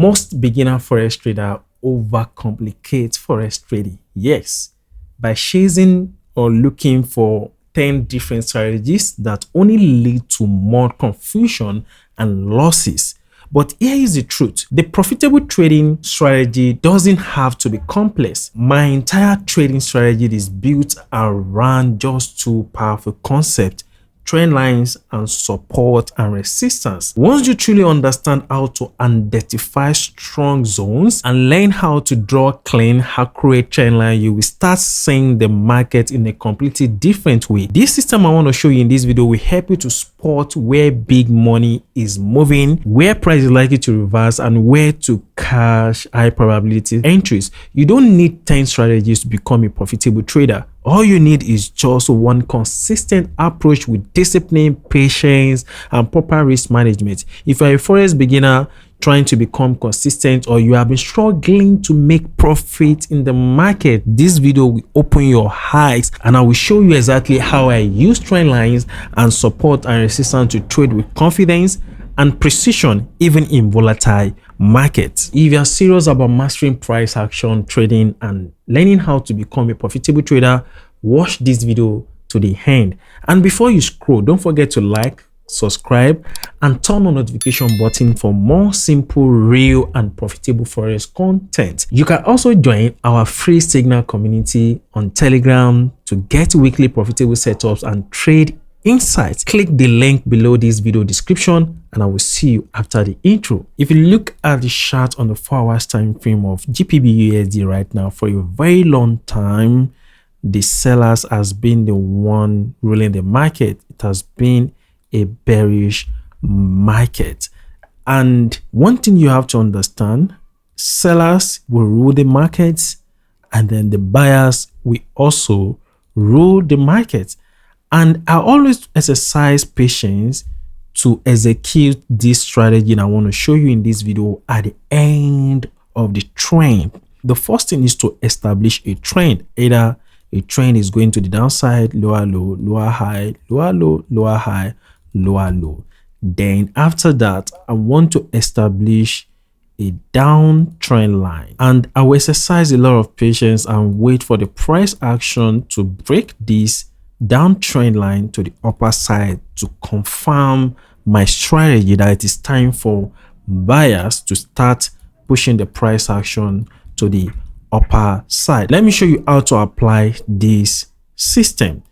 Most beginner forex trader overcomplicate forex trading. Yes, by chasing or looking for 10 different strategies that only lead to more confusion and losses. But here is the truth. The profitable trading strategy doesn't have to be complex. My entire trading strategy is built around just two powerful concepts: trend lines and support and resistance. Once you truly understand how to identify strong zones and learn how to draw clean, accurate trend line, you will start seeing the market in a completely different way. This system I want to show you in this video will help you to spot where big money is moving, where price is likely to reverse, and where to cash high probability entries. You don't need 10 strategies to become a profitable trader. All you need is just one consistent approach with discipline, patience, and proper risk management. If you're a forex beginner trying to become consistent, or you have been struggling to make profit in the market, this video will open your eyes, and I will show you exactly how I use trend lines and support and resistance to trade with confidence and precision, even in volatile markets. If you are serious about mastering price action trading and learning how to become a profitable trader, watch this video to the end. And before you scroll, don't forget to like, subscribe, and turn on notification button for more simple, real, and profitable forex content. You can also join our free Signal community on Telegram to get weekly profitable setups and trade insights. Click the link below this video description, and I will see you after the intro. If you look at the chart on the 4 hours time frame of GBP/USD right now, for a very long time, the sellers has been the one ruling the market. It has been a bearish market. And one thing you have to understand, sellers will rule the markets, and then the buyers will also rule the market. And I always exercise patience to execute this strategy, and I want to show you in this video at the end of the trend. The first thing is to establish a trend. Either a trend is going to the downside, lower low, lower high, lower low, lower high, lower low. Then after that, I want to establish a downtrend line, and I will exercise a lot of patience and wait for the price action to break this downtrend line to the upper side to confirm my strategy that it is time for buyers to start pushing the price action to the upper side. Let me show you how to apply this system.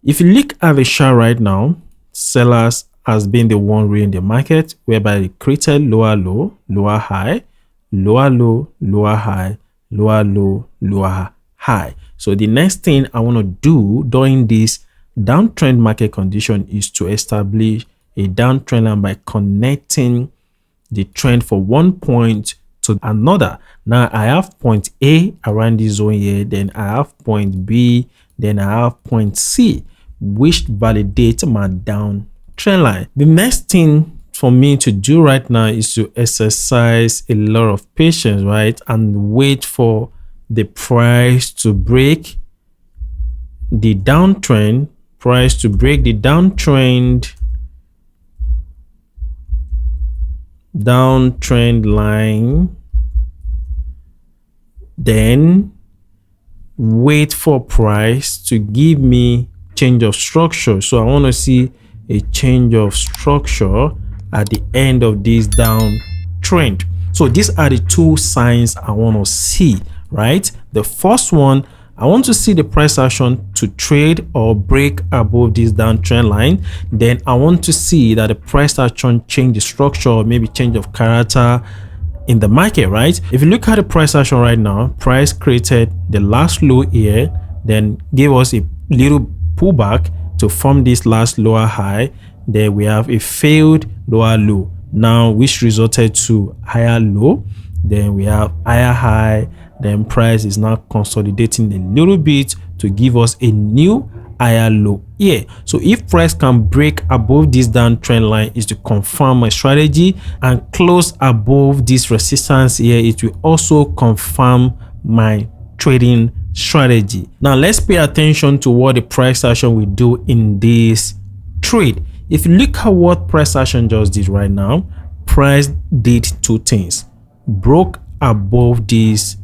If you look at the chart right now, sellers has been the one ruling the market, whereby they created lower low, lower high, lower low, lower high, lower low, lower high. So the next thing I want to do during this downtrend market condition is to establish a downtrend line by connecting the trend for one point to another. Now I have point A around this zone here, then I have point B, then I have point C, which validates my downtrend line. The next thing for me to do right now is to exercise a lot of patience, right, and wait for the price to break the downtrend, downtrend line, then wait for price to give me change of structure. So I want to see a change of structure at the end of this downtrend. So these are the two signs I want to see, right? The first one, I want to see the price action to trade or break above this downtrend line. Then I want to see that the price action change the structure, or maybe change of character in the market, right? If you look at the price action right now, price created the last low here, then gave us a little pullback to form this last lower high. Then we have a failed lower low now, which resulted to higher low. Then we have higher high. Then price is now consolidating a little bit to give us a new higher low here. So if price can break above this downtrend line, is to confirm my strategy, and close above this resistance here, it will also confirm my trading strategy. Now let's pay attention to what the price action will do in this trade. If you look at what price action just did right now, price did two things. broke above this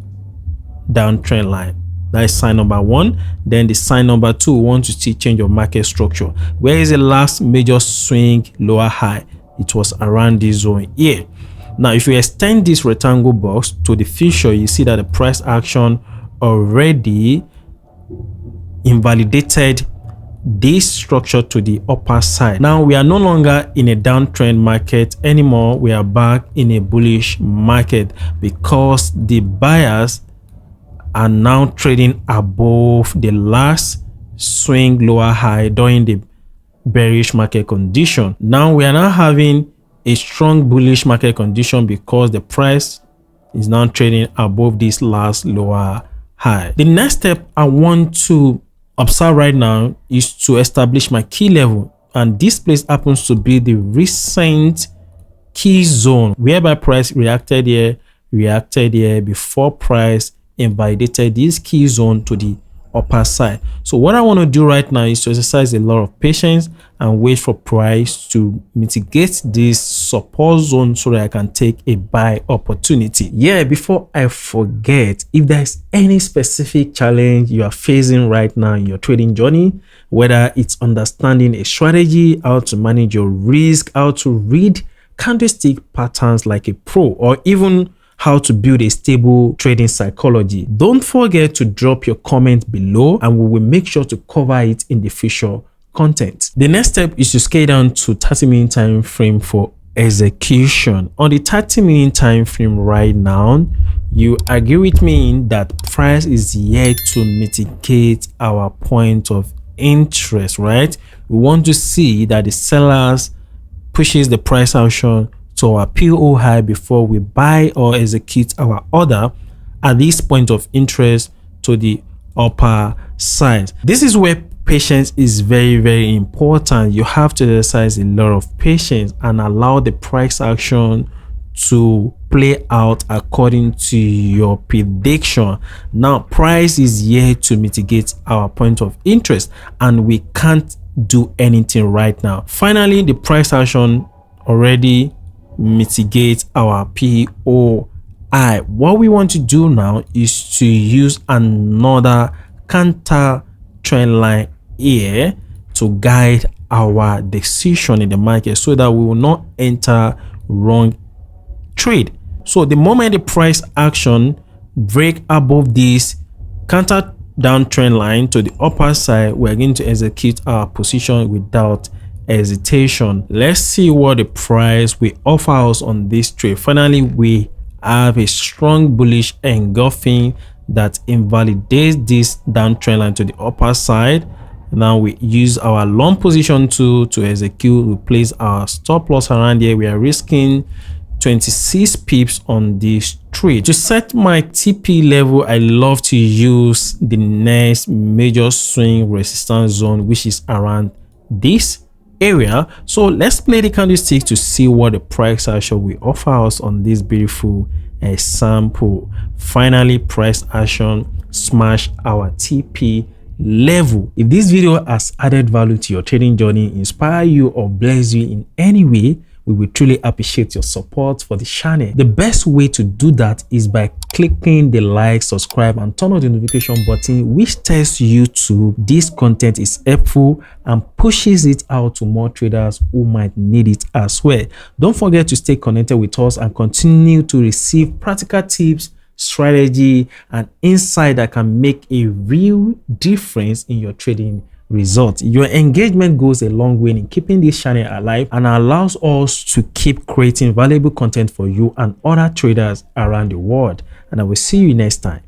downtrend line. That is sign number one. Then the sign number two, we want to see change of market structure. Where is the last major swing lower high? It was around this zone here. Now, if you extend this rectangle box to the future, you see that the price action already invalidated this structure to the upper side. Now we are no longer in a downtrend market anymore. We are back in a bullish market because the buyers are now trading above the last swing lower high during the bearish market condition. Now we are now having a strong bullish market condition because the price is now trading above this last lower high. The next step I want to observe right now is to establish my key level, and this place happens to be the recent key zone whereby price reacted here before price invalidated this key zone to the upper side. So what I want to do right now is to exercise a lot of patience and wait for price to mitigate this support zone so that I can take a buy opportunity. Yeah, before I forget, if there's any specific challenge you are facing right now in your trading journey, whether it's understanding a strategy, how to manage your risk, how to read candlestick patterns like a pro, or even how to build a stable trading psychology, don't forget to drop your comment below and we will make sure to cover it in the future content. The next step is to scale down to 30-minute time frame for execution. On the 30-minute time frame right now, you agree with me that price is yet to mitigate our point of interest, right? We want to see that the sellers pushes the price action to our PO high before we buy or execute our order at this point of interest to the upper side. This is where patience is very, very important. You have to exercise a lot of patience and allow the price action to play out according to your prediction. Now, price is here to mitigate our point of interest and we can't do anything right now. Finally, the price action already mitigate our POI. What we want to do now is to use another counter trend line here to guide our decision in the market so that we will not enter wrong trade. So the moment the price action break above this counter downtrend line to the upper side, we're going to execute our position without hesitation. Let's see what the price will offer us on this trade. Finally, we have a strong bullish engulfing that invalidates this downtrend line to the upper side. Now we use our long position tool to execute. We place our stop loss around here. We are risking 26 pips on this trade. To set my TP level, I love to use the next major swing resistance zone, which is around this area. So let's play the candlestick to see what the price action will offer us on this beautiful sample. Finally, price action smash our TP level. If this video has added value to your trading journey, inspire you or bless you in any way, we will truly appreciate your support for the channel. The best way to do that is by clicking the like, subscribe and turn on the notification button, which tells YouTube this content is helpful and pushes it out to more traders who might need it as well. Don't forget to stay connected with us and continue to receive practical tips, strategy and insight that can make a real difference in your trading results. Your engagement goes a long way in keeping this channel alive and allows us to keep creating valuable content for you and other traders around the world. And I will see you next time.